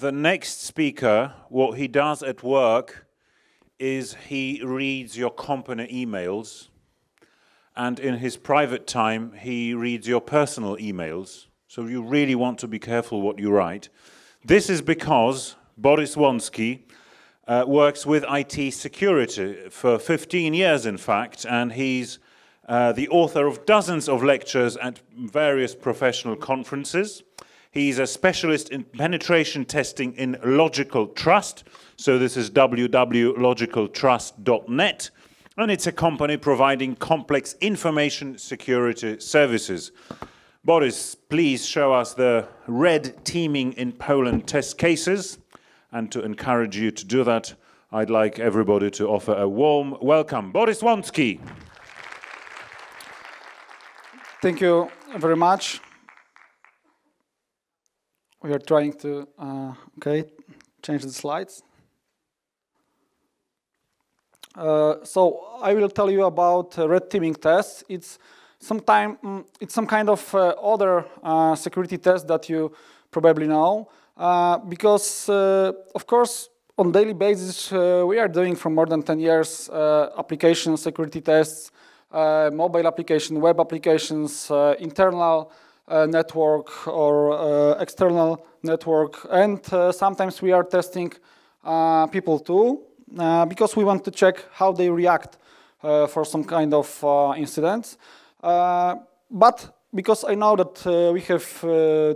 The next speaker, what he does at work is he reads your company emails, and in his private time, he reads your personal emails. So you really want to be careful what you write. This is because Borys Łącki works with IT security for 15 years, in fact, and he's the author of dozens of lectures at various professional conferences. He's a specialist in penetration testing in logical trust. So this is www.logicaltrust.net. And it's a company providing complex information security services. Borys, please show us the red teaming in Poland test cases. And to encourage you to do that, I'd like everybody to offer a warm welcome. Borys Łącki. Thank you very much. We are trying to, change the slides. So I will tell you about red teaming tests. It's some kind of other security test that you probably know, because of course on daily basis we are doing for more than 10 years application security tests, mobile application, web applications, internal network or external network, and sometimes we are testing people too, because we want to check how they react for some kind of incidents. But because I know that we have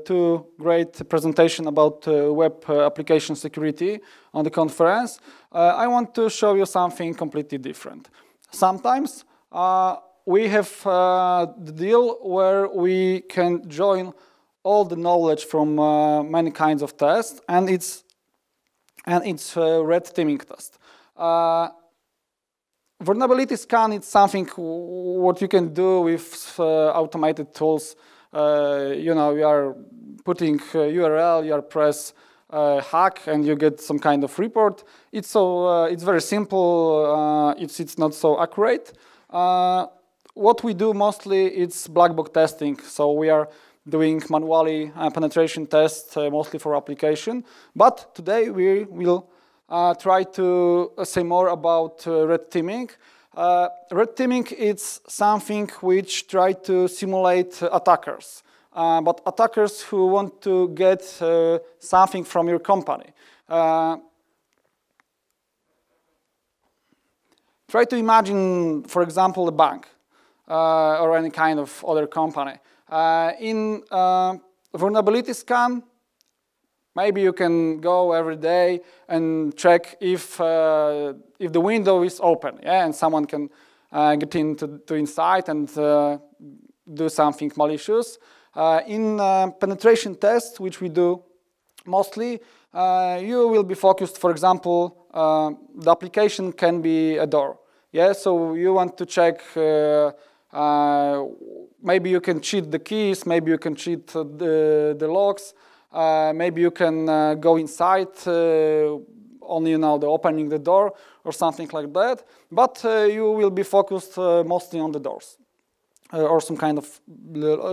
two great presentations about web application security on the conference, I want to show you something completely different. Sometimes we have the deal where we can join all the knowledge from many kinds of tests, and it's a red teaming test. Vulnerability scan is something what you can do with automated tools. You are putting URL, you press hack, and you get some kind of report. It's very simple. It's not so accurate. What we do mostly it's black box testing. So we are doing manually penetration tests mostly for application. But today we will try to say more about red teaming. Red teaming is something which try to simulate attackers, but attackers who want to get something from your company. Try to imagine, for example, a bank or any kind of other company. In vulnerability scan, maybe you can go every day and check if the window is open, and someone can get into inside and do something malicious. In penetration tests, which we do mostly, you will be focused, for example, the application can be a door. So you want to check, maybe you can cheat the keys, maybe you can cheat the locks, maybe you can go inside only the opening the door or something like that. But you will be focused mostly on the doors or some kind of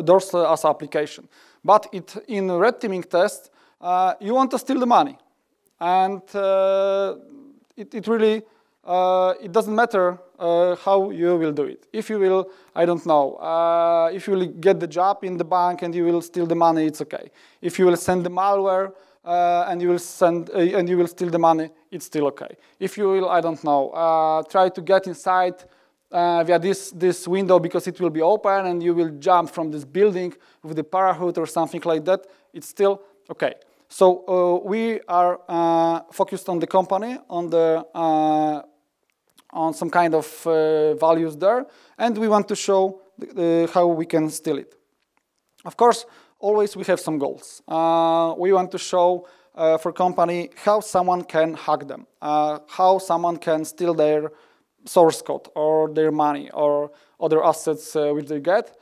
doors as application. But in red teaming test, you want to steal the money, and it really it doesn't matter how you will do it. If you will, I don't know, if you will get the job in the bank and you will steal the money, it's okay. If you will send the malware and you will steal the money, it's still okay. If you will, I don't know, try to get inside via this window because it will be open and you will jump from this building with the parachute or something like that, it's still okay. So we are focused on the company, on some kind of values there, and we want to show how we can steal it. Of course, always we have some goals. We want to show for company how someone can hack them, how someone can steal their source code or their money or other assets which they get.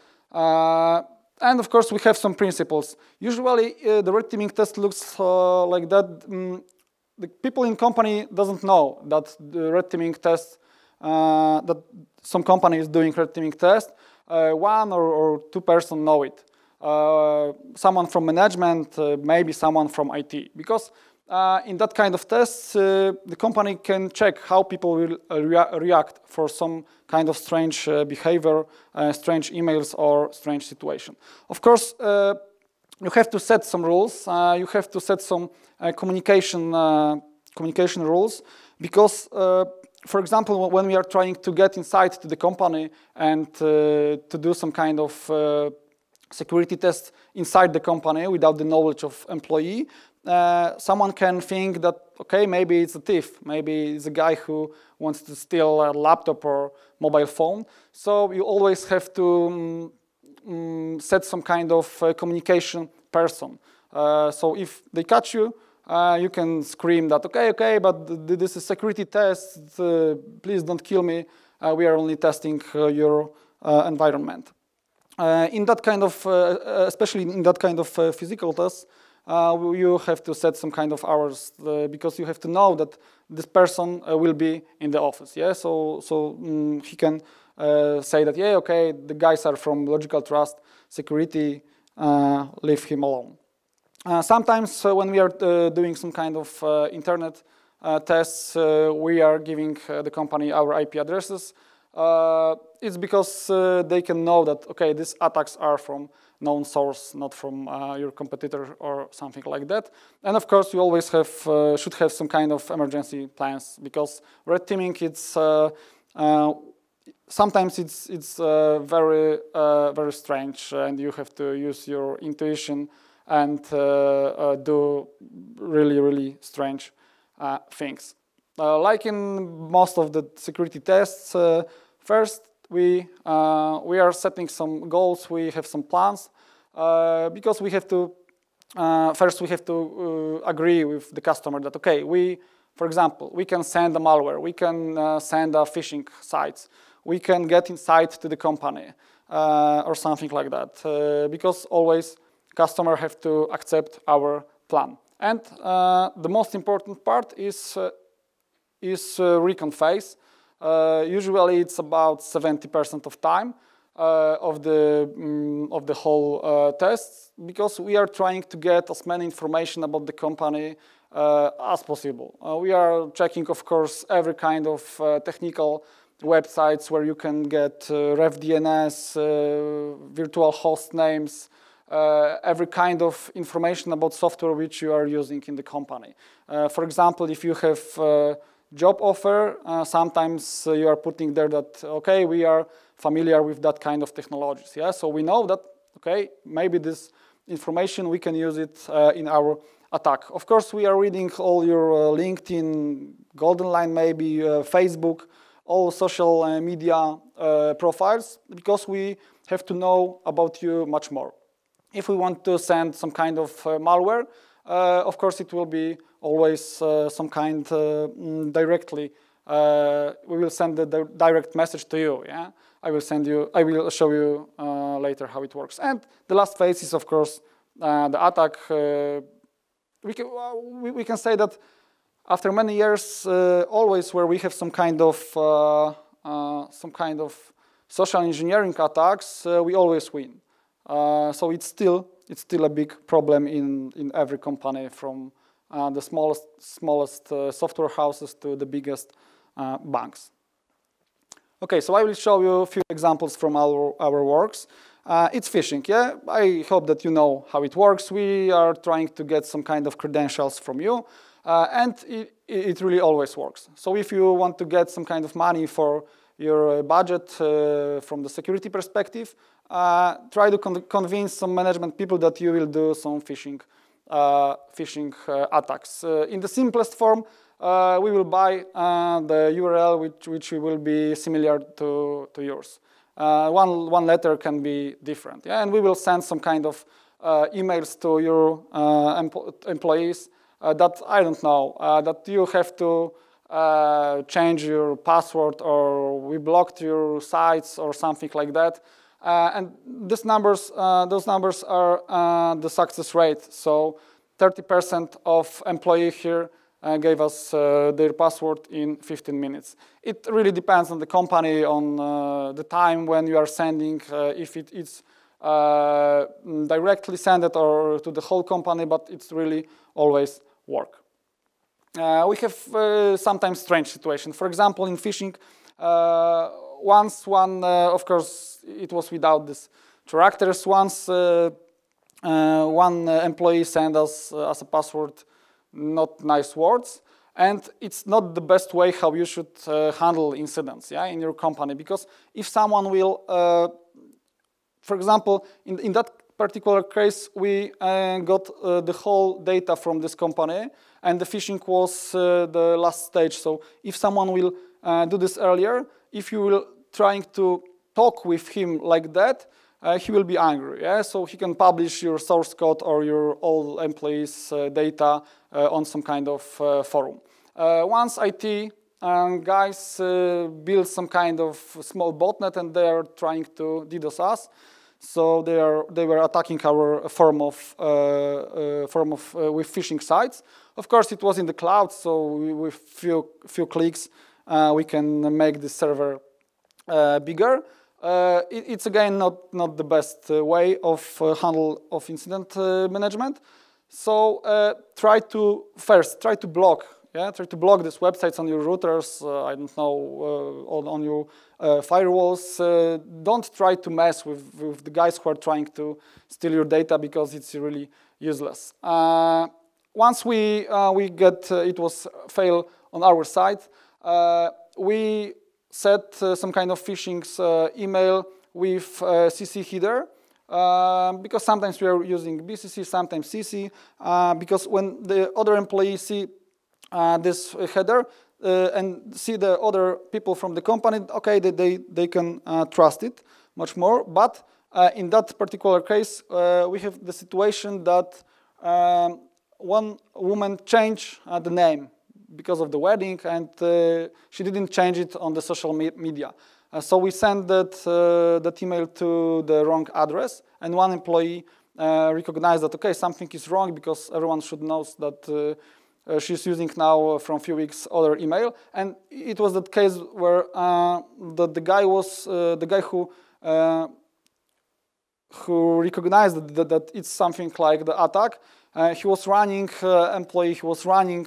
And of course, we have some principles. Usually, the red teaming test looks like that. The people in company doesn't know that the red teaming test, that some company is doing red teaming test. One or two person know it. Someone from management, maybe someone from IT. Because In that kind of tests, the company can check how people will react for some kind of strange behavior, strange emails, or strange situation. Of course, you have to set some rules. You have to set some communication rules, because, for example, when we are trying to get inside to the company and to do some kind of security test inside the company without the knowledge of employee, someone can think that, okay, maybe it's a thief, maybe it's a guy who wants to steal a laptop or mobile phone. So you always have to set some kind of communication person. So if they catch you, you can scream that, okay, but this is security test, please don't kill me, we are only testing your environment. In that kind of, especially in that kind of physical test, you have to set some kind of hours, because you have to know that this person will be in the office. Yeah, so he can say that, yeah, okay, the guys are from Logical Trust Security, leave him alone. Sometimes when we are doing some kind of internet tests, we are giving the company our IP addresses. It's because they can know that, okay, these attacks are from known source, not from your competitor or something like that. And of course, you always have should have some kind of emergency plans, because red teaming, it's sometimes it's very very strange, and you have to use your intuition and do really strange things. Like in most of the security tests, first we are setting some goals. We have some plans, because we have to first we have to agree with the customer that, okay, for example, we can send a malware, we can send a phishing sites, we can get inside to the company or something like that, because always customer have to accept our plan. And the most important part is recon phase. Usually it's about 70% of time of the whole test, because we are trying to get as many information about the company as possible. We are checking, of course, every kind of technical websites where you can get ref DNS, virtual host names, every kind of information about software which you are using in the company. For example, if you have job offer, sometimes you are putting there that, okay, we are familiar with that kind of technologies. Yeah, so we know that, okay, maybe this information we can use it in our attack. Of course, we are reading all your LinkedIn, Golden Line, maybe Facebook, all social media profiles, because we have to know about you much more. If we want to send some kind of malware, of course, it will be always some kind directly. We will send the direct message to you. Yeah, I will show you later how it works. And the last phase is, of course, the attack. We can say that after many years, always where we have some kind of social engineering attacks, we always win. So it's still a big problem in every company, from the smallest software houses to the biggest banks. Okay, so I will show you a few examples from our works. It's phishing, yeah? I hope that you know how it works. We are trying to get some kind of credentials from you, and it really always works. So if you want to get some kind of money for your budget from the security perspective, try to convince some management people that you will do some phishing attacks. In the simplest form, we will buy the URL which will be similar to yours. One letter can be different, yeah? And we will send some kind of emails to your employees that, I don't know, that you have to change your password, or we blocked your sites or something like that. And those numbers are the success rate. So 30% of employees here gave us their password in 15 minutes. It really depends on the company, on the time when you are sending, if it's directly send it or to the whole company, but it's really always work. we have sometimes strange situations. For example, in phishing, once of course, it was without these characters. Once one employee sent us as a password not nice words, and it's not the best way how you should handle incidents, yeah, in your company, because if someone will, for example, in that particular case, we got the whole data from this company, and the phishing was the last stage. So if someone will do this earlier, if you will trying to talk with him like that, he will be angry. Yeah? So he can publish your source code or your all employees' data on some kind of forum. Once IT guys build some kind of small botnet and they are trying to DDoS us, so they were attacking our form of with phishing sites. Of course, it was in the cloud, so with few clicks we can make the server bigger. It's again not the best way of handle of incident management. So try to block. Yeah, try to block these websites on your routers. I don't know, on your firewalls. Don't try to mess with the guys who are trying to steal your data, because it's really useless. Once we get it was fail on our side, we set some kind of phishing email with CC header, because sometimes we are using BCC, sometimes CC, because when the other employees see this header and see the other people from the company, okay, they can trust it much more. But in that particular case, we have the situation that one woman changed the name because of the wedding, and she didn't change it on the social media. So we sent that email to the wrong address, and one employee recognized that, okay, something is wrong, because everyone should know that she's using now from a few weeks other email. And it was that case where the guy was the guy who recognized that it's something like the attack. He was running, employee, he was running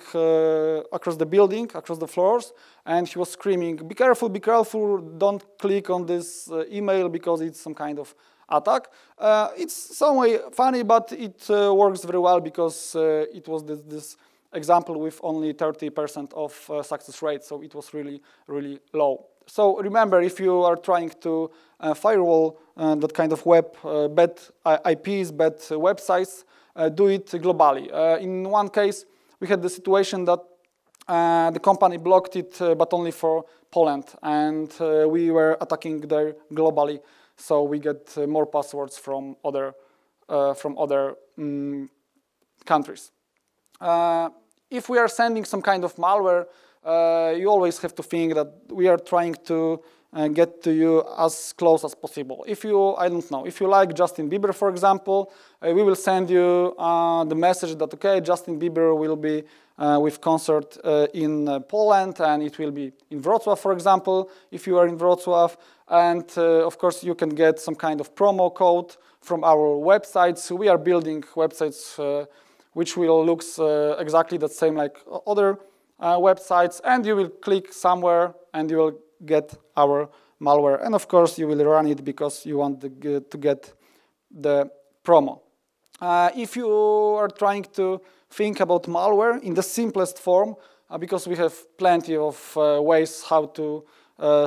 across the building, across the floors, and he was screaming, be careful, don't click on this email because it's some kind of attack. It's some way funny, but it works very well, because it was this example with only 30% of success rate, so it was really, really low. So remember, if you are trying to firewall that kind of web, bad IPs, bad websites, do it globally. In one case, we had the situation that the company blocked it, but only for Poland, and we were attacking there globally, so we get more passwords from other countries. If we are sending some kind of malware, you always have to think that we are trying to get to you as close as possible. If you, I don't know, if you like Justin Bieber, for example, we will send you the message that, okay, Justin Bieber will be with concert in Poland, and it will be in Wrocław, for example, if you are in Wrocław. And of course, you can get some kind of promo code from our websites. So we are building websites which will look exactly the same like other websites, and you will click somewhere and you will get our malware, and of course you will run it because you want to get the promo. If you are trying to think about malware in the simplest form, because we have plenty of ways how to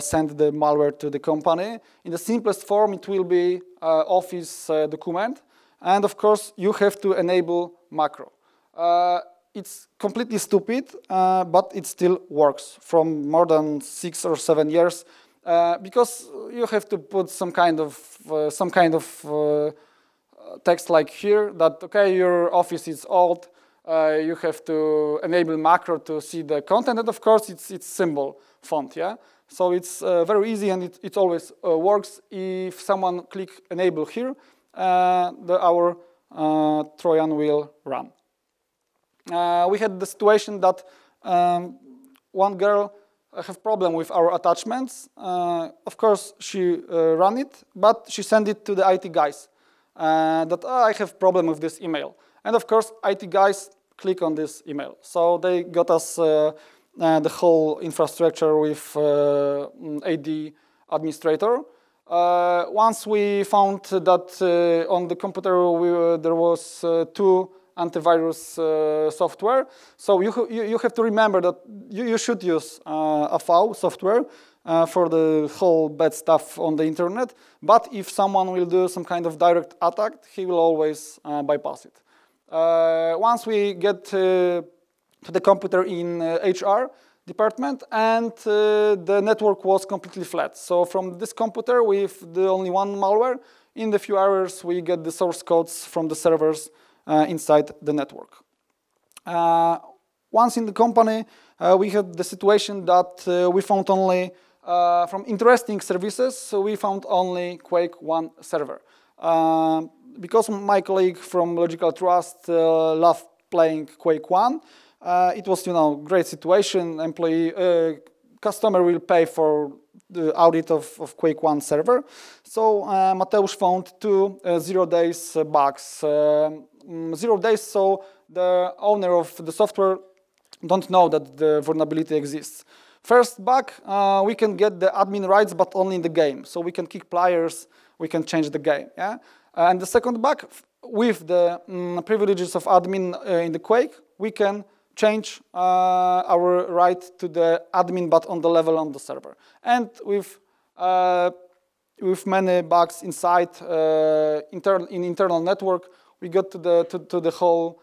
send the malware to the company, in the simplest form it will be Office document, and of course you have to enable macro. It's completely stupid, but it still works from more than 6 or 7 years, because you have to put some kind of text like here that, okay, your office is old, you have to enable macro to see the content, and of course it's symbol font, yeah. So it's very easy, and it always works. If someone click enable here, our Trojan will run. We had the situation that one girl have problem with our attachments. Of course, she ran it, but she sent it to the IT guys that I have problem with this email. And of course, IT guys click on this email. So they got us the whole infrastructure with AD administrator. Once we found that on the computer there was 2 antivirus software, so you have to remember that you should use AV software for the whole bad stuff on the internet, but if someone will do some kind of direct attack, he will always bypass it. Once we get to the computer in HR department, and the network was completely flat. So from this computer with the only one malware, in the few hours we get the source codes from the servers inside the network. Once in the company, we had the situation that we found only from interesting services, so we found only Quake 1 server. Because my colleague from Logical Trust loved playing Quake 1, it was, great situation. Customer will pay for the audit of Quake 1 server. So Mateusz found 2 0 days bugs. 0 days, so the owner of the software don't know that the vulnerability exists. First bug, we can get the admin rights, but only in the game. So we can kick players, we can change the game. Yeah? And the second bug, with the privileges of admin in the Quake, we can change our right to the admin, but on the level on the server. And with many bugs inside in internal network, we got to the whole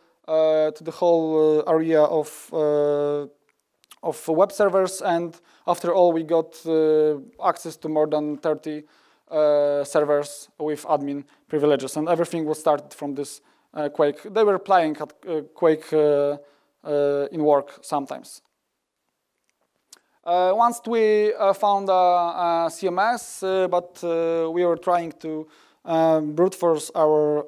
area of web servers, and after all, we got access to more than 30 servers with admin privileges, and everything was started from this Quake. They were playing at Quake in work sometimes. Once we found a CMS, but we were trying to brute force to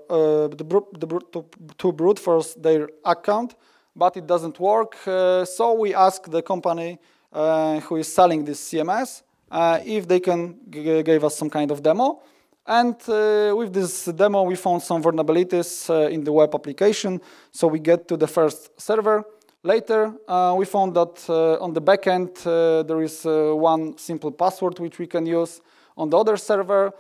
brute force their account, but it doesn't work. So we asked the company who is selling this CMS if they can give us some kind of demo. And with this demo, we found some vulnerabilities in the web application. So we get to the first server. Later, we found that on the backend, there is one simple password which we can use. On the other server,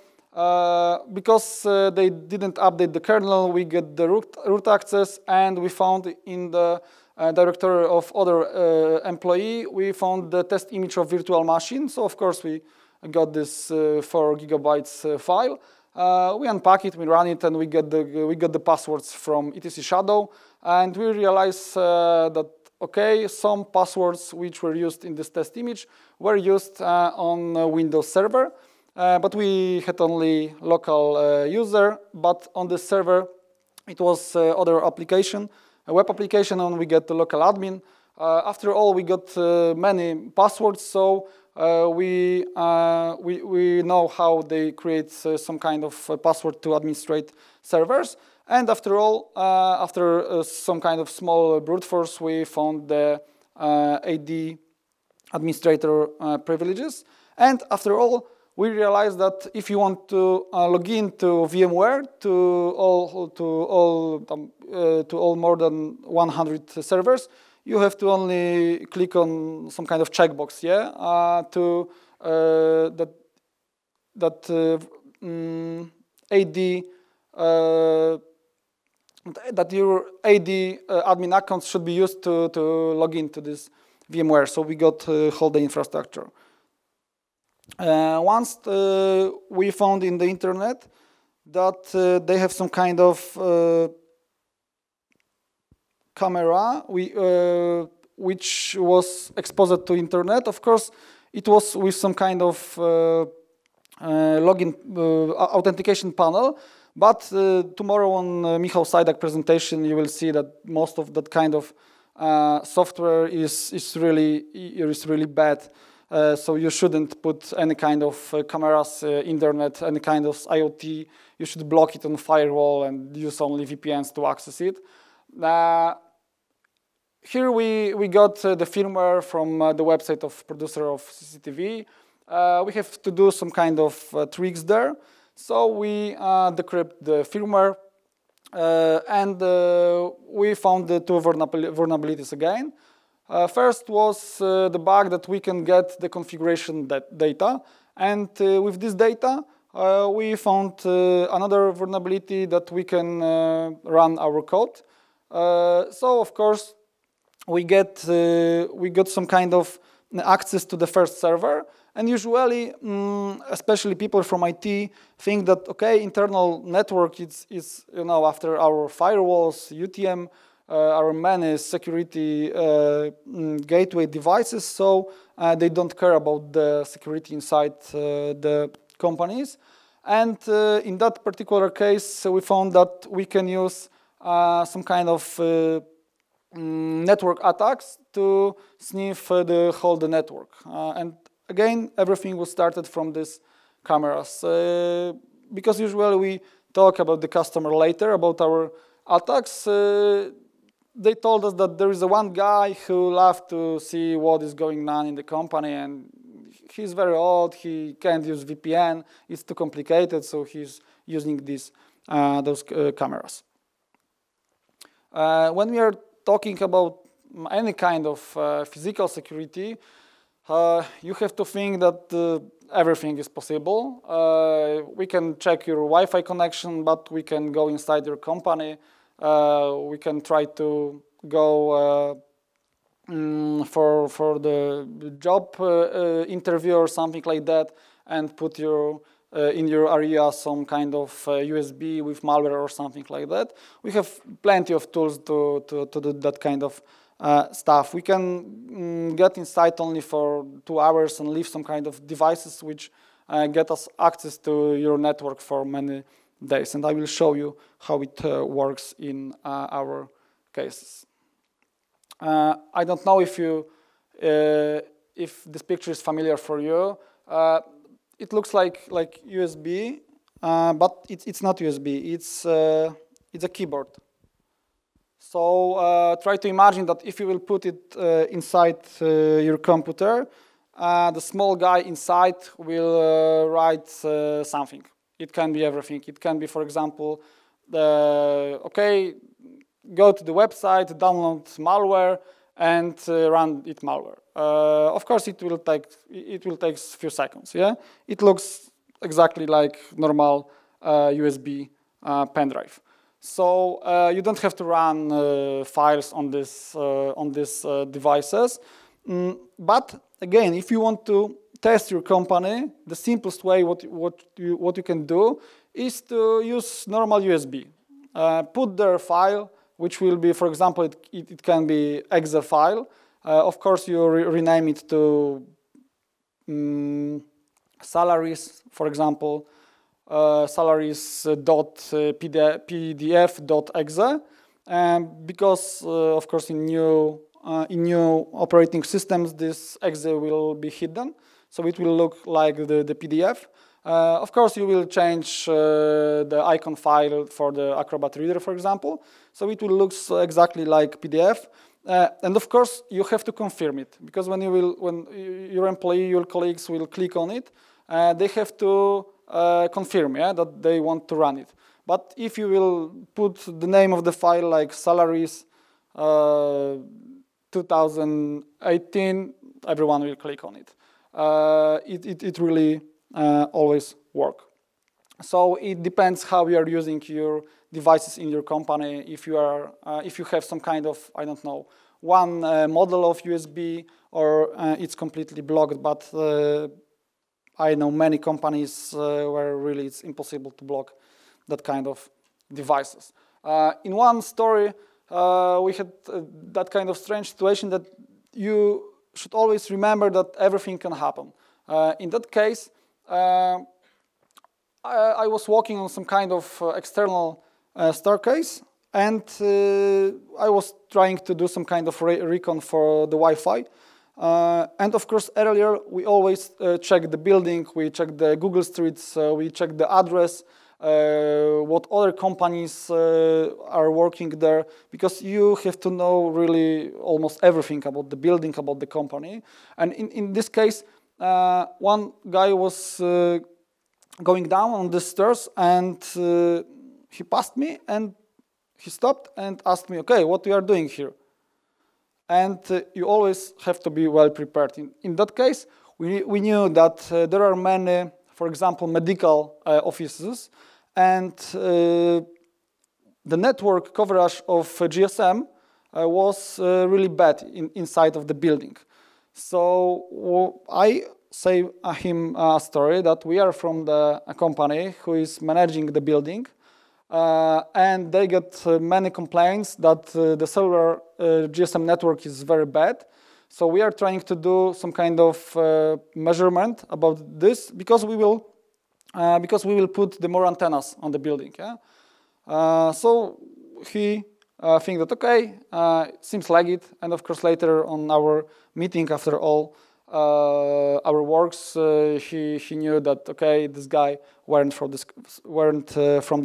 because they didn't update the kernel, we get the root access, and we found in the directory of other employee, we found the test image of virtual machine. So of course we got this 4 gigabytes file. We unpack it, we run it, and we get the passwords from etc shadow, and we realize that okay, some passwords which were used in this test image were used on Windows server. But we had only local user, but on the server it was other application, a web application, and we get the local admin. After all, we got many passwords, so we know how they create some kind of password to administrate servers. And after all, after some kind of small brute force, we found the AD administrator privileges. And after all, we realized that if you want to log in to VMware to all more than 100 servers, you have to only click on some kind of checkbox, yeah, that your AD admin account should be used to log into this VMware. So we got whole the infrastructure. Once we found in the internet that they have some kind of camera which was exposed to internet. Of course, it was with some kind of login authentication panel. But tomorrow on Michał Sajdak presentation, you will see that most of that kind of software is really bad. So you shouldn't put any kind of cameras, internet, any kind of IoT. You should block it on firewall and use only VPNs to access it. Here we got the firmware from the website of producer of CCTV. We have to do some kind of tricks there. So we decrypt the firmware. and we found the two vulnerabilities again. First was the bug that we can get the configuration data, and with this data we found another vulnerability that we can run our code. So of course we got some kind of access to the first server, and usually, especially people from IT, think that okay, internal network is after our firewalls, UTM, our many security gateway devices, so they don't care about the security inside the companies. And in that particular case, we found that we can use some kind of network attacks to sniff the whole network. And again, everything was started from these cameras. Because usually we talk about the customer later, about our attacks. They told us that there is one guy who loves to see what is going on in the company, and he's very old, he can't use VPN, it's too complicated, so he's using those cameras. When we are talking about any kind of physical security, you have to think that everything is possible. We can check your Wi-Fi connection, but we can go inside your company. We can try to go for the job interview or something like that, and put your in your area some kind of USB with malware or something like that. We have plenty of tools to do that kind of stuff. We can get inside only for 2 hours and leave some kind of devices which get us access to your network for many days. And I will show you how it works in our cases. I don't know if this picture is familiar for you. It looks like USB, but it's not USB. It's a keyboard. So try to imagine that if you will put it inside your computer, the small guy inside will write something. It can be everything. It can be, for example, okay, go to the website, download malware, and run it malware. Of course, it will take a few seconds. Yeah, it looks exactly like normal USB pen drive. So you don't have to run files on these devices. But again, if you want to test your company, the simplest way what you can do is to use normal USB. Put their file, which will be, for example, it can be exe file. Of course, you rename it to salaries, for example, salaries.pdf.exe, because of course in new operating systems this exe will be hidden, so it will look like the PDF. Of course, you will change the icon file for the Acrobat Reader, for example, so it will look exactly like PDF. And of course, you have to confirm it, because when your employee, your colleagues will click on it, they have to confirm, that they want to run it. But if you will put the name of the file like salaries 2018, everyone will click on it. It really always work. So it depends how you are using your devices in your company. If you have some kind of, I don't know, one model of USB, or it's completely blocked. But I know many companies where really it's impossible to block that kind of devices. In one story, we had that kind of strange situation that you should always remember that everything can happen. In that case, I was walking on some kind of external staircase, and I was trying to do some kind of recon for the Wi-Fi. And of course, earlier we always check the building, we check the Google Streets, we check the address, what other companies are working there, because you have to know really almost everything about the building, about the company. And in this case, one guy was going down on the stairs, and he passed me, and he stopped and asked me, okay, what you are doing here? And you always have to be well prepared. In that case, we knew that there are many, for example, medical offices, and the network coverage of GSM was really bad inside of the building. So I say him a story that we are from a company who is managing the building, and they get many complaints that the cellular GSM network is very bad. So we are trying to do some kind of measurement about this because we will put the more antennas on the building. Yeah? So he think that okay, seems like it, and of course later on our meeting after all our works, he knew that okay, this guy weren't from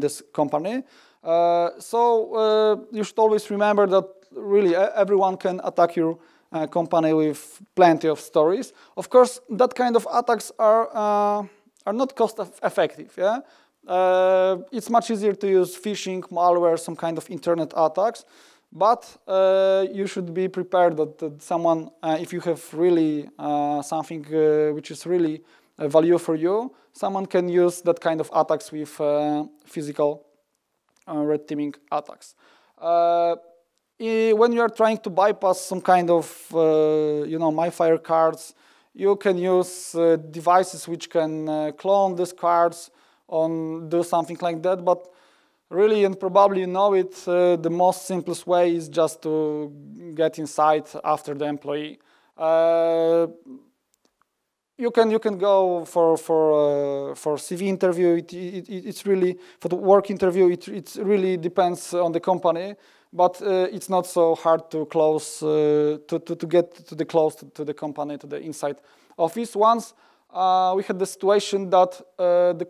this company. So you should always remember that really everyone can attack your company with plenty of stories. Of course, that kind of attacks are not cost effective. Yeah, it's much easier to use phishing, malware, some kind of internet attacks. But you should be prepared that someone, if you have really something which is really a value for you, someone can use that kind of attacks with physical red teaming attacks. When you are trying to bypass some kind of, MyFire cards, you can use devices which can clone these cards or do something like that. But really, and probably you know it, the most simplest way is just to get inside after the employee. You can go for CV interview. It's really for the work interview. It really depends on the company, but it's not so hard to close to get to the company, to the inside office. Once we had the situation that the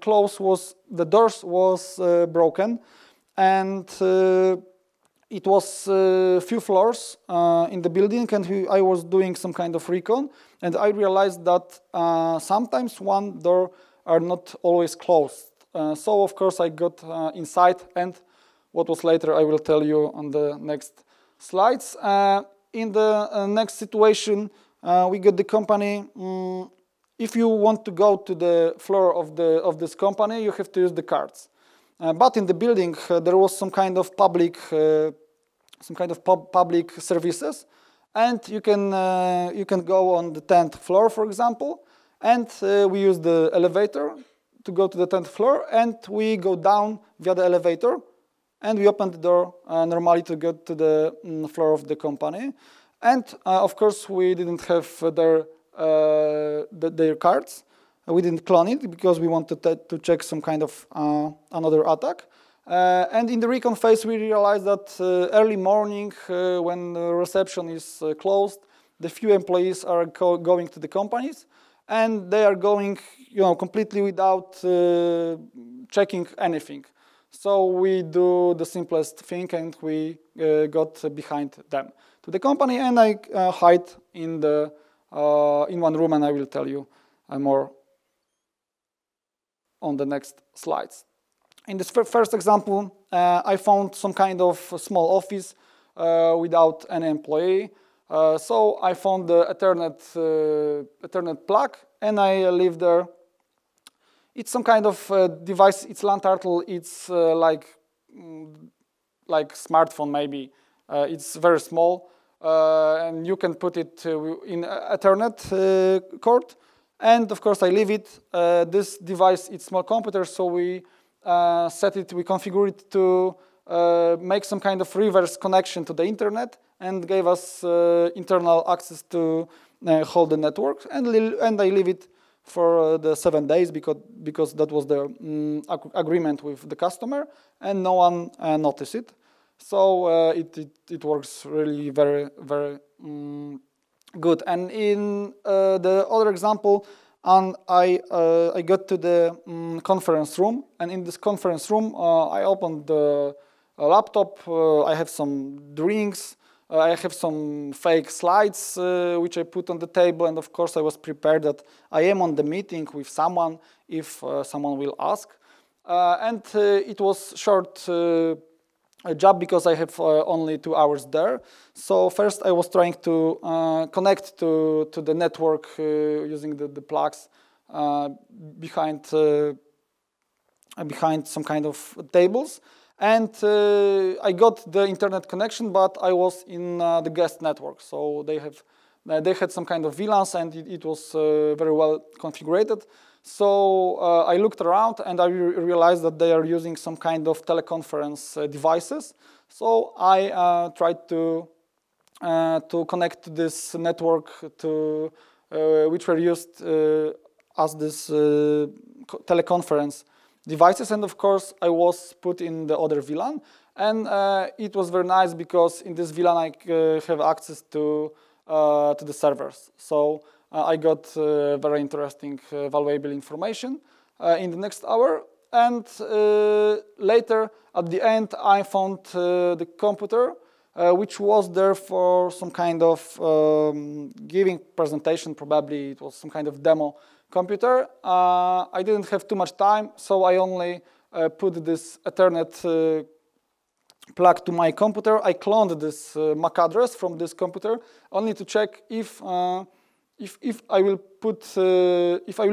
doors was broken, and it was a few floors in the building, and I was doing some kind of recon, and I realized that sometimes one door are not always closed. So of course I got inside, and what was later I will tell you on the next slides. In the next situation, we got the company. If you want to go to the floor of this company, you have to use the cards. But in the building, there was some kind of public services, and you can go on the 10th floor, for example, and we use the elevator to go to the 10th floor, and we go down via the elevator, and we open the door normally to get to the floor of the company. And of course, we didn't have their cards. We didn't clone it because we wanted to check some kind of another attack. And in the recon phase, we realized that early morning, when the reception is closed, the few employees are going to the companies, and they are going, completely without checking anything. So we do the simplest thing, and we got behind them to the company, and I hide in one room, and I will tell you more on the next slides. In this first example, I found some kind of small office without any employee. So I found the Ethernet plug, and I live there. It's some kind of device. It's LAN turtle. It's like smartphone maybe. It's very small, and you can put it in Ethernet cord. And of course, I leave it. This device, it's small computer, so we we configure it to make some kind of reverse connection to the internet, and gave us internal access to hold the network. And I leave it for the 7 days because that was the agreement with the customer, and no one noticed it. So it works really very, very good. And in the other example, I got to the conference room, and in this conference room, I opened the laptop. I have some drinks. I have some fake slides which I put on the table, and of course I was prepared that I am on the meeting with someone if someone will ask. And it was short job because I have only 2 hours there. So first I was trying to connect to the network using the plugs behind some kind of tables. And I got the internet connection, but I was in the guest network. So they had some kind of VLANs, and it was very well configured. So I looked around, and I realized that they are using some kind of teleconference devices. So I tried to connect to this network which were used as this teleconference devices, and of course I was put in the other VLAN, and it was very nice because in this VLAN I have access to the servers. So I got very interesting, valuable information in the next hour, and later at the end I found the computer which was there for some kind of giving presentation. Probably it was some kind of demo computer. I didn't have too much time, so I only put this Ethernet plug to my computer. I cloned this MAC address from this computer only to check if I will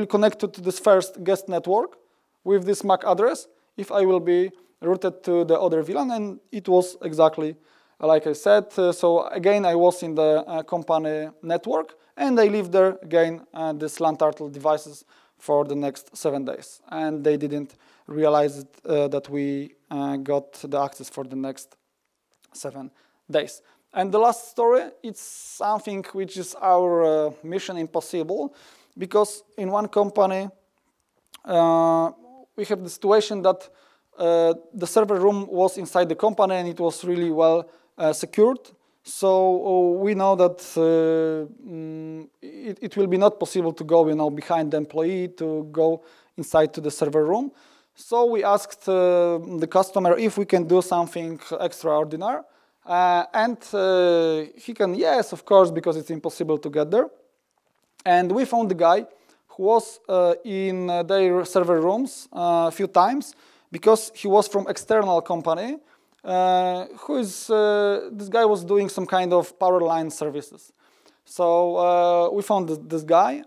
connect to this first guest network with this MAC address, if I will be routed to the other VLAN, and it was exactly like I said. So again, I was in the company network, and I lived there again, these Untitled devices for the next 7 days. And they didn't realize that we got the access for the next 7 days. And the last story, it's something which is our mission impossible, because in one company, we have the situation that the server room was inside the company, and it was really well secured. So we know that it will be not possible to go, behind the employee to go inside to the server room. So we asked the customer if we can do something extraordinary, and he can, yes, of course, because it's impossible to get there. And we found the guy who was in their server rooms a few times, because he was from external company. This guy was doing some kind of power line services. So we found this guy.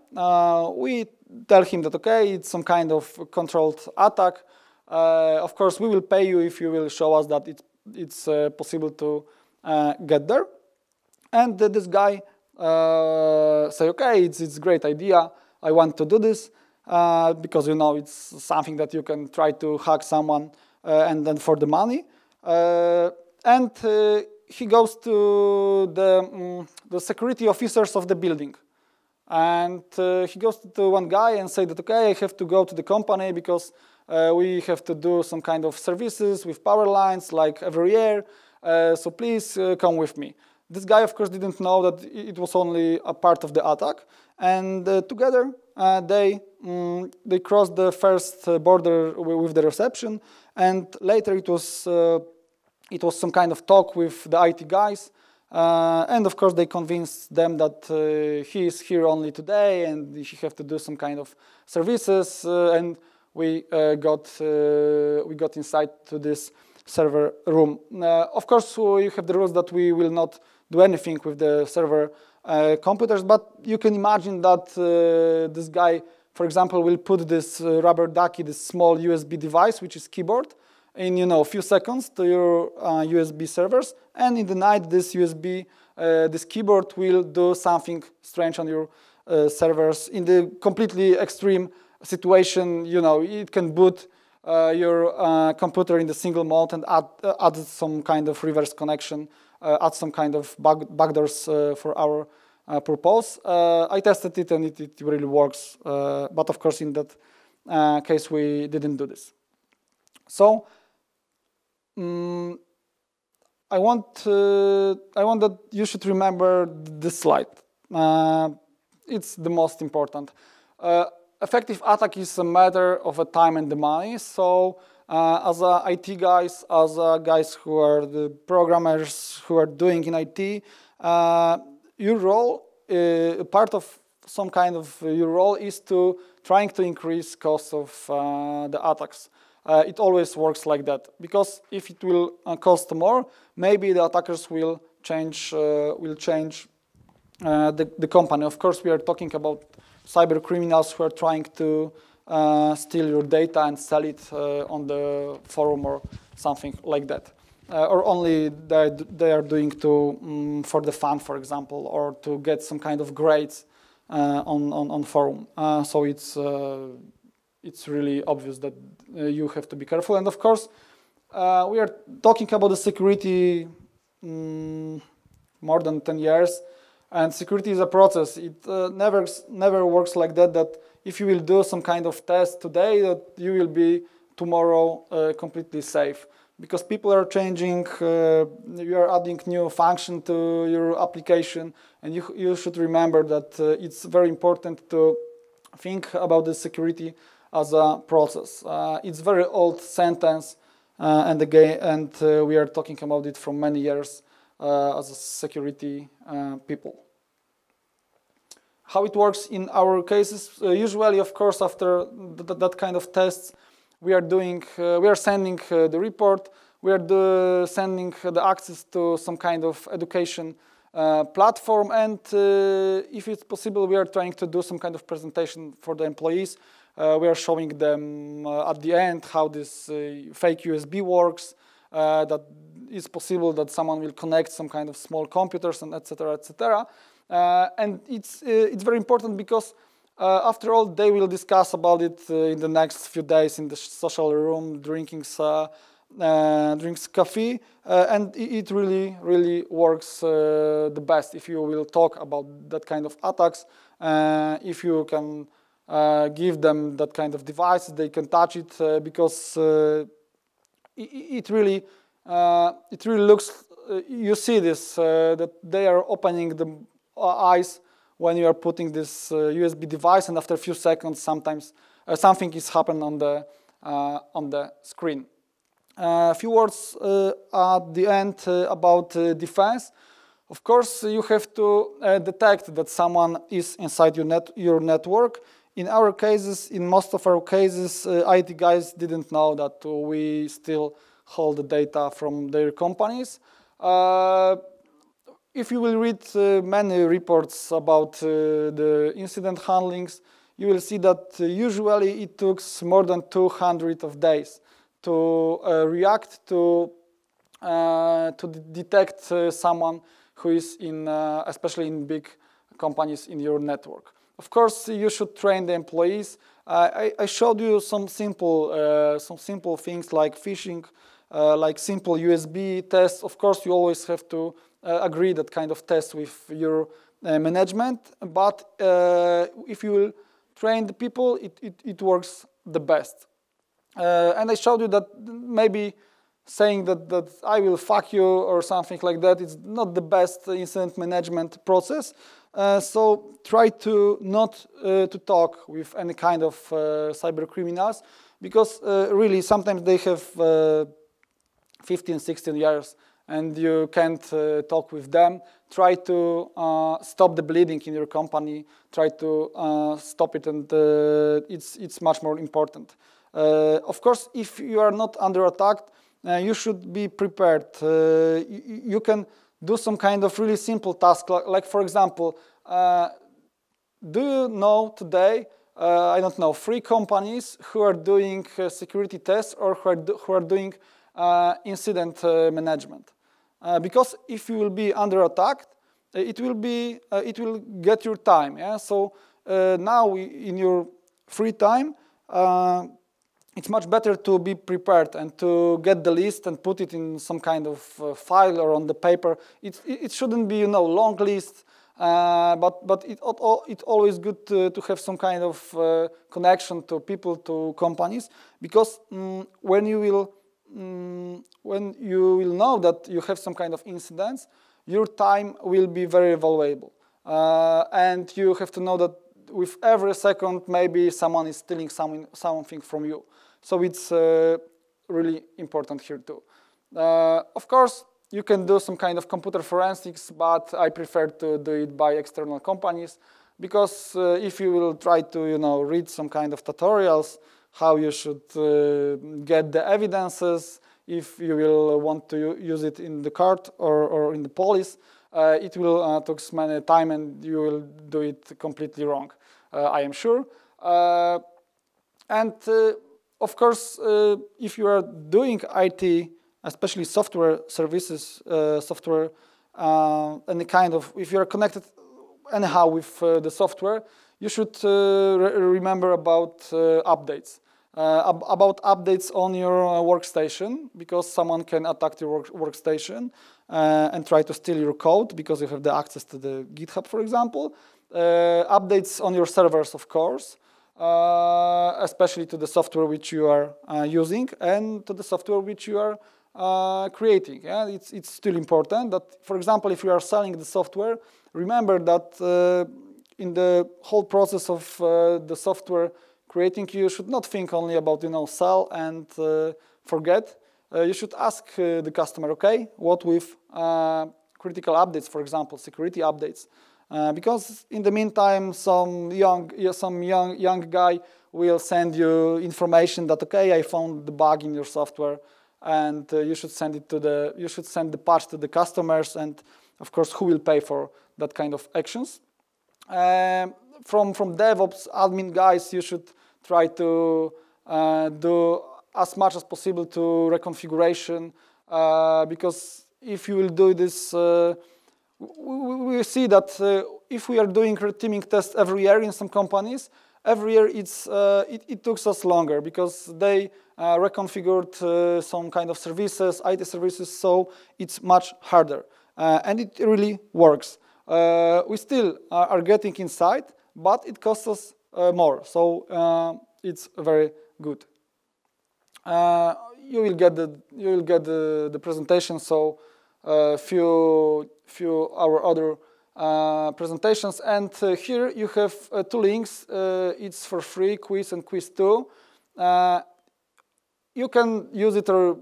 We tell him that, okay, it's some kind of controlled attack. Of course, we will pay you if you will show us that it's possible to get there. And this guy say, okay, it's a great idea. I want to do this because, it's something that you can try to hack someone and then for the money. And he goes to the security officers of the building, and he goes to one guy and say that, okay, I have to go to the company because we have to do some kind of services with power lines like every year, so please come with me. This guy, of course, didn't know that it was only a part of the attack, and together they crossed the first border with the reception, and later it was some kind of talk with the IT guys, and of course they convinced them that he is here only today and he have to do some kind of services, and we got inside to this server room. Of course, we have the rules that we will not do anything with the server computers, but you can imagine that this guy, for example, will put this rubber ducky, this small USB device, which is keyboard, in a few seconds to your USB servers, and in the night this keyboard will do something strange on your servers. In the completely extreme situation, it can boot your computer in the single mode and add some kind of reverse connection, add some kind of backdoors for our purpose. I tested it and it really works, but of course in that case we didn't do this. So I want that you should remember this slide. It's the most important. Effective attack is a matter of a time and the money. So as IT guys, as guys who are the programmers who are doing in IT, your role, part of some kind of your role is to trying to increase costs of the attacks. it always works like that. Because if it will cost more, maybe the attackers will change the company. Of course, we are talking about cyber criminals who are trying to steal your data and sell it on the forum or something like that. Or only they are doing to for the fun, for example, or to get some kind of grades on forum. So it's really obvious that you have to be careful. And of course, we are talking about the security more than 10 years. And security is a process. It never works like that, that if you will do some kind of test today, that you will be tomorrow completely safe. Because people are changing, you are adding new function to your application, and you should remember that it's very important to think about the security as a process. It's a very old sentence, and we are talking about it for many years as a security people. How it works in our cases? Usually, of course, after that kind of tests, we are sending the report. We are sending the access to some kind of education platform, and if it's possible, we are trying to do some kind of presentation for the employees. We are showing them at the end how this fake USB works. That it's possible that someone will connect some kind of small computers and etc. etc. And it's very important because after all, they will discuss about it in the next few days in the social room, drinks coffee, and it really works the best if you will talk about that kind of attacks. If you can give them that kind of device, they can touch it because it really looks. You see this that they are opening the eyes when you are putting this USB device, and after a few seconds, sometimes something is happening on the screen. A few words at the end about defense. Of course, you have to detect that someone is inside your network. In our cases, in most of our cases, IT guys didn't know that we still hold the data from their companies. If you will read many reports about the incident handlings, you will see that usually it took more than 200 of days to react to detect someone who is especially in big companies in your network. Of course, you should train the employees. I showed you some simple things like phishing, like simple USB tests. Of course, you always have to agree that kind of test with your management. But if you will train the people, it works the best. And I showed you that maybe saying that I will fuck you or something like that is not the best incident management process. So try to not to talk with any kind of cyber criminals, because really sometimes they have 15, 16 years and you can't talk with them. Try to stop the bleeding in your company. Try to stop it, and it's much more important. Of course, if you are not under attack, you should be prepared. You can do some kind of really simple task, like for example, do you know today, I don't know, 3 companies who are doing security tests or who are doing incident management? Because if you will be under attack, it will get your time. Yeah? So now in your free time, it's much better to be prepared and to get the list and put it in some kind of file or on the paper. It shouldn't be, long list, but it's always good to have some kind of connection to people, to companies, because when you will know that you have some kind of incidents, your time will be very valuable, and you have to know that with every second maybe someone is stealing something from you. So it's really important here too. Of course, you can do some kind of computer forensics, but I prefer to do it by external companies, because if you will try to read some kind of tutorials how you should get the evidences, if you will want to use it in the cart or in the police. It will take many time and you will do it completely wrong, I am sure. Of course, if you are doing IT, especially software services, software, any kind of, if you are connected anyhow with the software, you should remember about updates. About updates on your workstation, because someone can attack your workstation and try to steal your code because you have the access to the GitHub, for example. Updates on your servers, of course, especially to the software which you are using and to the software which you are creating. Yeah? It's still important that, for example, if you are selling the software, remember that in the whole process of the software creating, you should not think only about sell and forget. You should ask the customer, okay, what with critical updates, for example, security updates, because in the meantime, some young guy will send you information that, okay, I found the bug in your software, and you should send it to the patch to the customers, and of course, who will pay for that kind of actions? From DevOps admin guys, you should try to do as much as possible to reconfiguration, because if you will do this, we see that if we are doing red teaming tests every year in some companies, every year it took us longer because they reconfigured some kind of services, IT services, so it's much harder. And it really works. We still are getting inside, but it costs us more, so it's very good. You will get the presentation. So few our other presentations, and here you have two links. It's for free, quiz and quiz 2. You can use it or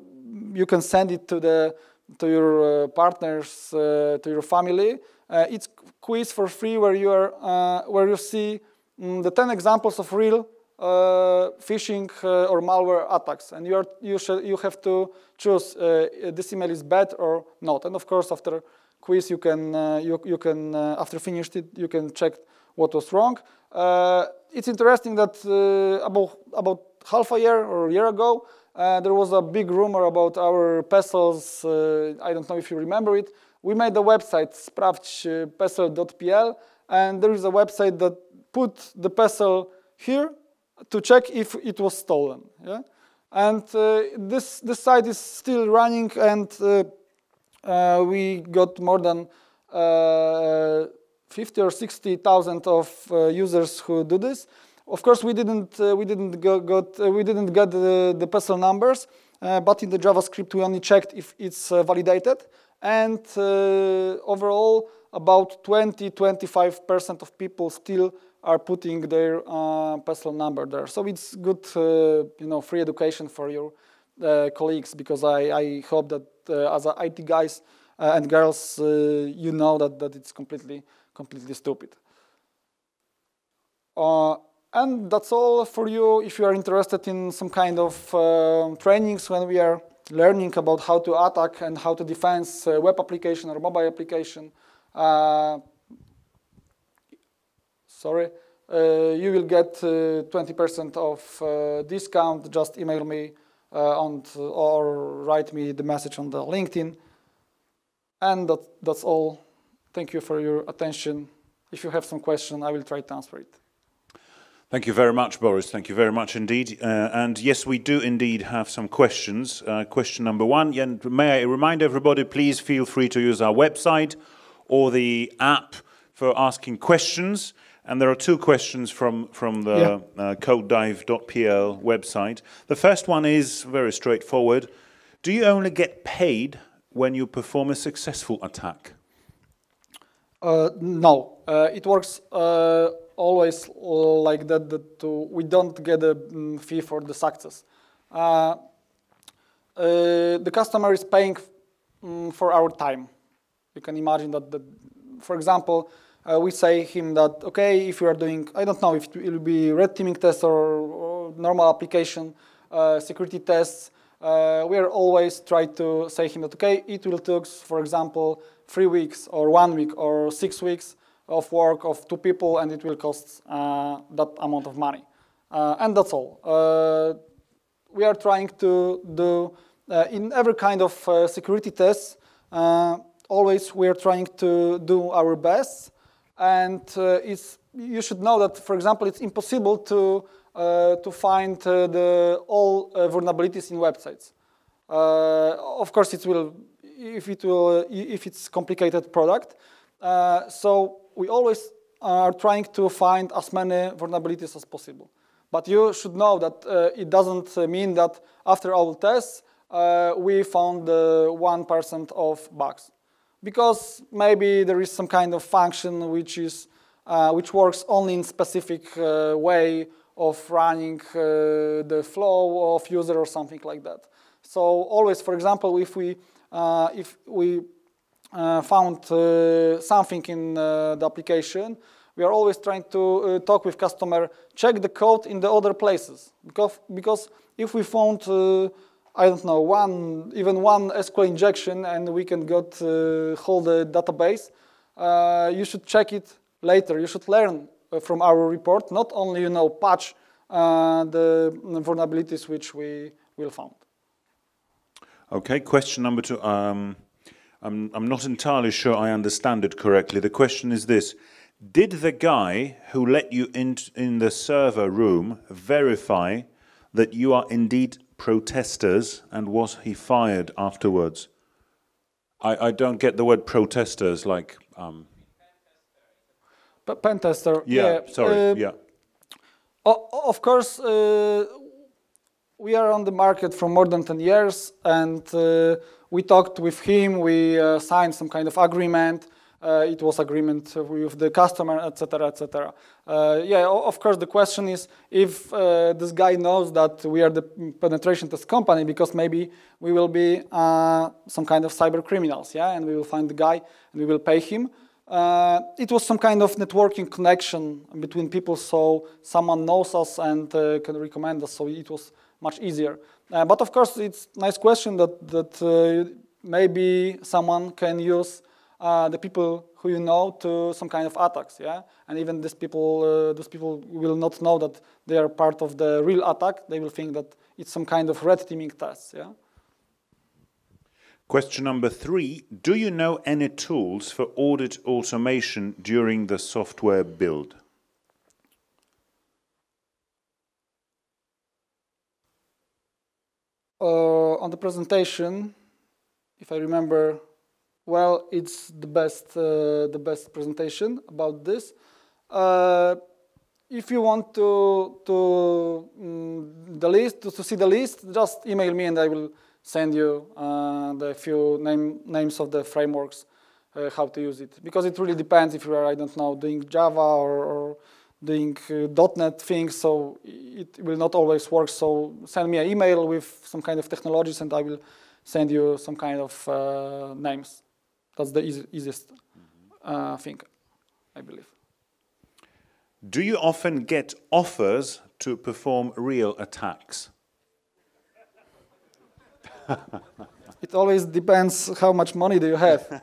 you can send it to your partners, to your family. It's quiz for free where you see the 10 examples of real phishing or malware attacks, and you have to choose this email is bad or not. And of course, after quiz, you can after finished it, you can check what was wrong. It's interesting that about half a year or a year ago, there was a big rumor about our PESELs. I don't know if you remember it. We made a website, sprawdźpesel.pl, and there is a website that put the PESEL here to check if it was stolen. Yeah? And this site is still running, and we got more than 50 or 60,000 of users who do this. Of course, we didn't get the PESEL numbers, but in the JavaScript we only checked if it's validated, and overall about 20-25% of people still are putting their PESEL number there. So it's good, free education for your colleagues, because I hope that as IT guys and girls, you know that it's completely stupid. And that's all for you. If you are interested in some kind of trainings when we are learning about how to attack and how to defend web application or mobile application, you will get 20% of discount. Just email me or write me the message on the LinkedIn. And that's all. Thank you for your attention. If you have some question, I will try to answer it. Thank you very much, Borys. Thank you very much indeed. And yes, we do indeed have some questions. Question number 1, and may I remind everybody, please feel free to use our website or the app for asking questions. And there are 2 questions from the codedive.pl website. The first one is very straightforward. Do you only get paid when you perform a successful attack? No, it works always like that. We don't get a fee for the success. The customer is paying for our time. You can imagine that, for example, we say him that, okay, if you are doing, I don't know if it will be red teaming test or normal application security tests, we are always try to say him that, okay, it will take, for example, 3 weeks or 1 week or 6 weeks of work of 2 people, and it will cost that amount of money. And that's all. We are trying to do, in every kind of security tests, always we are trying to do our best. And you should know that, for example, it's impossible to find all vulnerabilities in websites. Of course, it will if it's complicated product. So we always are trying to find as many vulnerabilities as possible. But you should know that it doesn't mean that after all tests we found 1% of bugs, because maybe there is some kind of function which works only in specific way of running the flow of user or something like that. So always, for example, if we found something in the application, we are always trying to talk with customer, check the code in the other places, because if we found I don't know, even one SQL injection and we can get hold the database, you should check it later. You should learn from our report, not only patch the vulnerabilities which we will found. Okay, question number 2. I'm not entirely sure I understand it correctly. The question is this: did the guy who let you in the server room verify that you are indeed protesters, and was he fired afterwards? I don't get the word protesters, like... Pen tester. Yeah, sorry, yeah. Of course, we are on the market for more than 10 years, and we talked with him, we signed some kind of agreement. It was agreement with the customer, etc., etc. Yeah, of course, the question is if this guy knows that we are the penetration test company, because maybe we will be some kind of cyber criminals, yeah, and we will find the guy and we will pay him. It was some kind of networking connection between people, so someone knows us and can recommend us, so it was much easier. But of course, it's a nice question that maybe someone can use the people who you know to some kind of attacks, yeah, and even those people will not know that they are part of the real attack. They will think that it's some kind of red teaming test, yeah. Question number 3: do you know any tools for audit automation during the software build? On the presentation, if I remember well, it's the best presentation about this. If you want to see the list, just email me and I will send you the few names of the frameworks, how to use it. Because it really depends if you are, I don't know, doing Java or doing .NET things, so it will not always work. So send me an email with some kind of technologies and I will send you some kind of names. That's the easiest thing, I believe. Do you often get offers to perform real attacks? It always depends how much money do you have.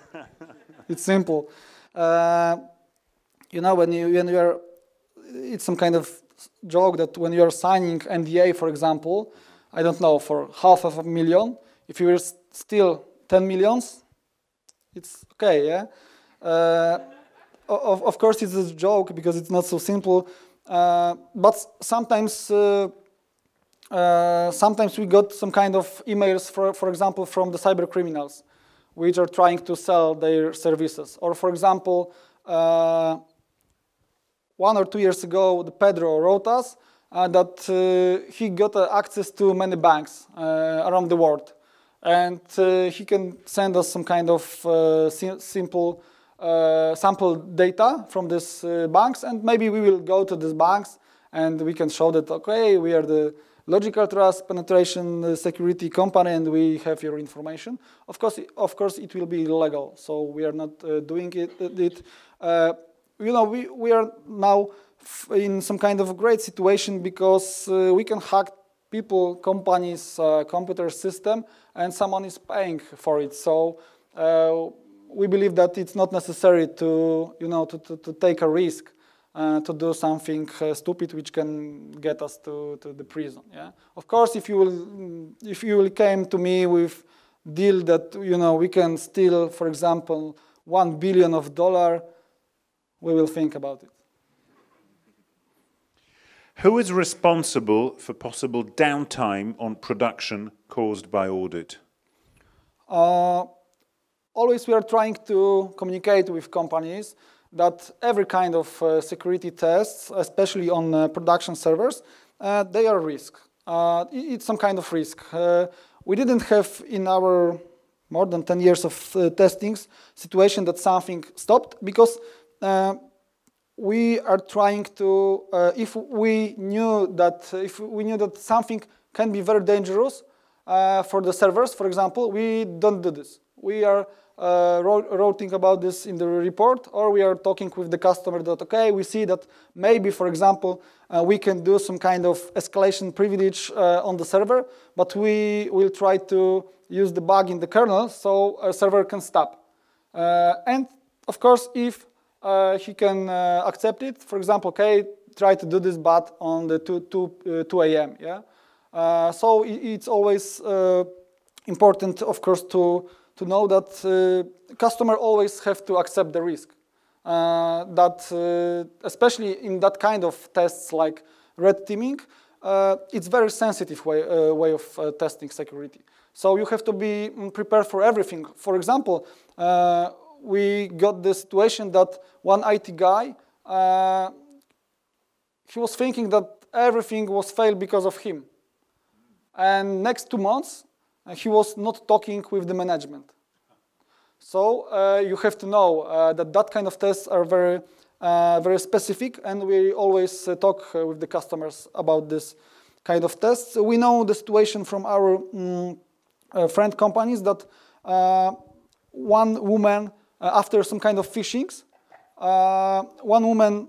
It's simple. You know, when you are, it's some kind of joke that when you are signing NDA, for example, I don't know, for $500,000, if you will steal 10 millions, it's okay, yeah? Of course, it's a joke because it's not so simple, but sometimes sometimes we got some kind of emails, for example, from the cyber criminals, which are trying to sell their services. Or, for example, 1 or 2 years ago, the Pedro wrote us that he got access to many banks around the world. And he can send us some kind of simple sample data from these banks, and maybe we will go to these banks and we can show that, okay, we are the logical trust penetration security company and we have your information. Of course, it will be illegal, so we are not doing it. You know, we are now in some kind of a great situation because we can hack people, companies, computer system, and someone is paying for it. So we believe that it's not necessary to, to take a risk to do something stupid which can get us to the prison. Yeah. Of course, if you will came to me with deal that we can steal, for example, $1 billion, we will think about it. Who is responsible for possible downtime on production caused by audit? Always we are trying to communicate with companies that every kind of security tests, especially on production servers, they are risk. It's some kind of risk. We didn't have in our more than 10 years of testings situation that something stopped because we are trying to, if we knew that something can be very dangerous for the servers, for example, we don't do this. We are writing about this in the report, or we are talking with the customer that, okay, we see that maybe, for example, we can do some kind of escalation privilege on the server, but we will try to use the bug in the kernel so a server can stop. And of course, if he can accept it, for example, okay, try to do this but on the 2 a.m. Yeah? So it's always important, of course, to know that customer always have to accept the risk. That especially in that kind of tests like red teaming, it's very sensitive way of testing security. So you have to be prepared for everything. For example, we got the situation that one IT guy, he was thinking that everything was failed because of him. And next 2 months, he was not talking with the management. So you have to know that kind of tests are very, very specific, and we always talk with the customers about this kind of tests. We know the situation from our friend companies that one woman, after some kind of phishings, one woman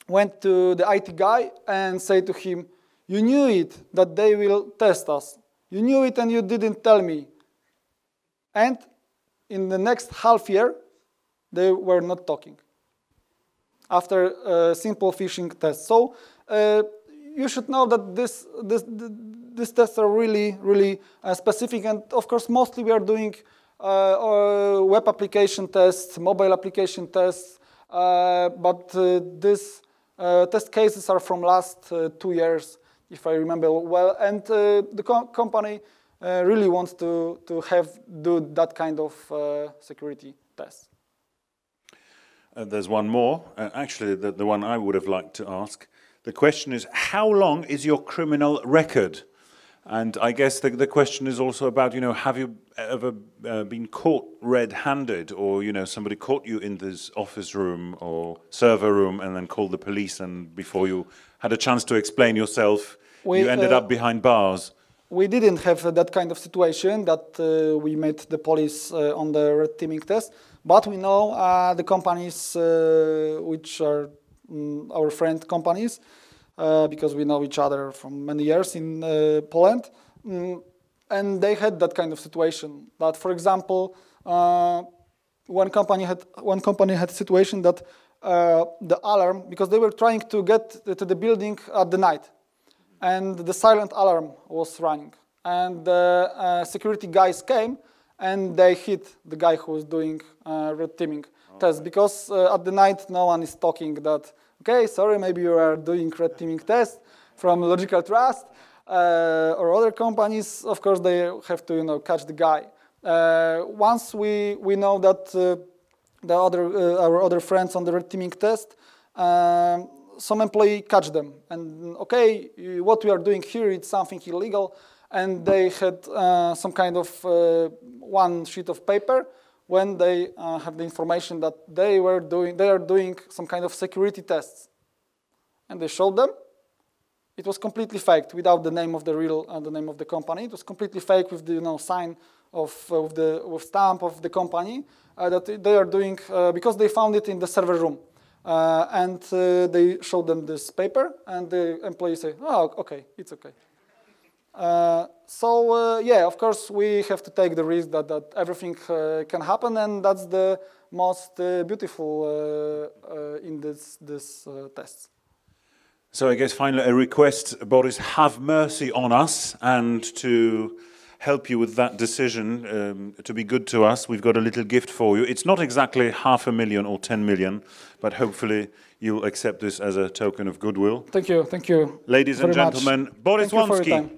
went to the IT guy and said to him, "You knew it, that they will test us. You knew it and you didn't tell me." And in the next half year, they were not talking after a simple phishing test. So you should know that these tests are really, really specific. And of course, mostly we are doing web application tests, mobile application tests, but these test cases are from last 2 years, if I remember well. And the company really wants to do that kind of security tests. There's one more. Actually, the one I would have liked to ask. The question is, how long is your criminal record? And I guess the question is also about, have you ever been caught red-handed, or, somebody caught you in this office room or server room and then called the police, and before you had a chance to explain yourself, you ended up behind bars? We didn't have that kind of situation that we met the police on the red teaming test, but we know the companies which are our friend companies, because we know each other from many years in Poland, and they had that kind of situation. That, for example, one company had a situation that the alarm, because they were trying to get to the building at the night, and the silent alarm was running, and the security guys came and they hit the guy who was doing red teaming test, because at the night no one is talking that, okay, sorry, maybe you are doing red teaming test from Logical Trust or other companies. Of course, they have to catch the guy. Once we know that our other friends on the red teaming test, some employee catch them, and okay, what we are doing here is something illegal, and they had some kind of one sheet of paper when they have the information that they are doing some kind of security tests, and they showed them. It was completely faked, without the name of the name of the company. It was completely fake with the sign with stamp of the company that they are doing because they found it in the server room. and they show them this paper, and the employees say, "Oh, okay, it's okay." Yeah, of course, we have to take the risk that everything can happen, and that's the most beautiful in this tests. So I guess finally a request, Borys, have mercy on us and to help you with that decision, to be good to us. We've got a little gift for you. It's not exactly 500,000 or 10 million, but hopefully you'll accept this as a token of goodwill. Thank you. Ladies and gentlemen, Borys Łącki.